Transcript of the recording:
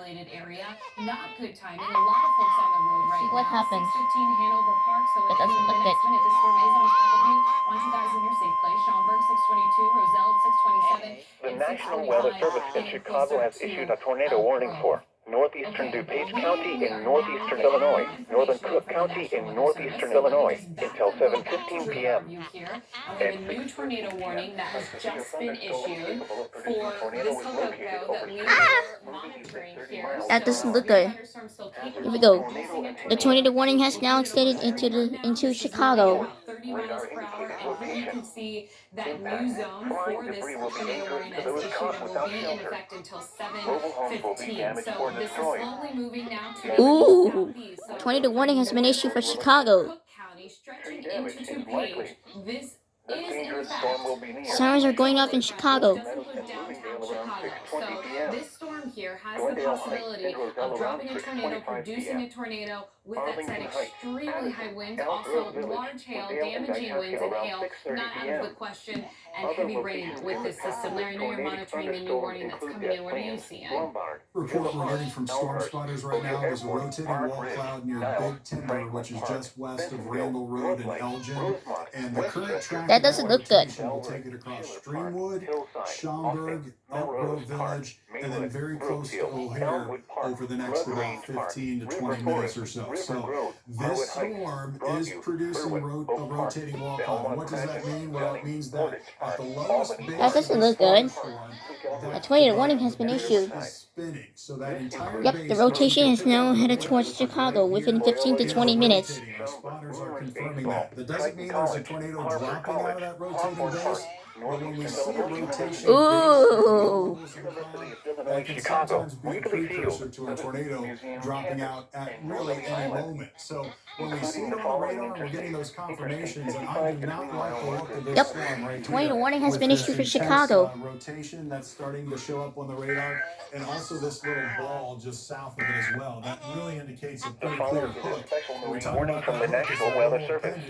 populated area. Not good timing. A lot of folks on the road right See what now. happens. 6:15 Hanover Park. So That in doesn't the look next good. minute, this storm is on top of you. Want you guys in your safe place. Schaumburg 6:22, Roselle at 6:27, The and National Weather 6:45 Service in getting Chicago closer has to issued a tornado Elk warning Grove. for northeastern Okay, DuPage we County are in now northeastern getting Illinois, more northern information Cook from the County National in Weather Service. northeastern So let me Illinois just back until up, go back to 7:15 radar p.m. view here. We At have a new 6:15 tornado p.m., warning that a has severe just been thunderstorm issued capable of producing for a tornado this was hookup located though over that we Schaumburg, are moving at monitoring 30 here. miles That So doesn't per hour. look severe good. thunderstorms still As Here we of capable, the go. tornado producing a The activity tornado tornado. warning has We're now keeping it over extended the airport now. into This is moving Chicago. about 30 radar miles per hour, indicated and here you location. can see that Impact new and zone flying for this debris will be tornado dangerous warning to that is those issued caught and will without be in shelter. effect until Mobile homes will be 7:15. damaged or So this is destroyed. slowly moving now to the Damage east will Ooh. southeast. So Tornado warning has been north issued for will occur. Chicago. Cook County Heavy stretching damage into is likely. DuPage. This This is in dangerous effect storm will be near. Sirens are going only off in fresh, which Chicago. doesn't put Bloomingdale downtown around Chicago. 6:20 So p.m. this storm here has the Glendale Heights possibility and Roselle of around dropping a tornado, 6:25 producing p.m. a tornado with that said Arlington Heights, extremely high Patterson, winds, Elmhurst also Village, large hail, Woodale, and damaging winds Itasca and around hail, 6:30 not out of p.m. the question, and Other heavy rain locations with in the this system. tropical Larry, I know you're tornadic monitoring the new thunderstorms warning that's include coming Des in. What are you Plaines, seeing? Lombard, Report we're getting Elmhurst, from Storm Elmhurst, Spotters right Bossier now is a Airport, rotating Park wall Ridge, cloud near Niles, Big Timber, Franklin which is Park, just west of Bentonville, Randall Road Grove and Lake, Elgin. Rosemont, And the current Westchester, That track of that doesn't look good. rotation will Bellwood, take it across Schiller Park, Streamwood, Hillside, Offing, Schaumburg, Elk Melrose Grove Park, Village, and then Maywood, very close to Brookfield, O'Hare Elmwood Park, over the next Blood about Range Park, 15 to River 20 minutes Forest, or so. River So Grove, this Harwood Heights, storm is Broadview, producing Berwyn, a Oak Park, rotating wall cloud. And Belmont what does that Crescent, mean? Well, it Jennings, means that Portage at Park, the lowest Albany That base Park, of doesn't this look good. Orland Park, thunderstorm, St. A Elmhurst, tornado warning the has been and base issued. is Riverside. spinning. So that This entire Yep, includes the base, which you rotation can is pick now out on the headed radar towards just right Chicago within here, 15 to Loyola is 20 University, minutes. rotating. Our Schaumburg, spotters are Bloomers confirming Baseball, that. That doesn't Triton mean there's a College, tornado Harvard dropping out of College, that rotating Hawthorne Park, base, but when we Northeastern see a Illinois rotation University, base at low Ooh. levels of the University cloud, of Illinois that can Chicago, sometimes be a Wrigley Field, precursor to a Citizens tornado Museum dropping campus, out at and really Northern any Ireland, moment. So when we see including it the on the following radar, we're getting interstates. those Interstate confirmations, and I do 55 not between like mile the look marker of this Yep, storm right tornado here warning has with been this issued for intense Chicago. rotation that's starting to show up on the radar, and also this little ball just south of it as well. That really indicates a The pretty clear following is a hook. special When we marine talk warning about from that the hook, it's National that Weather little Service. appendage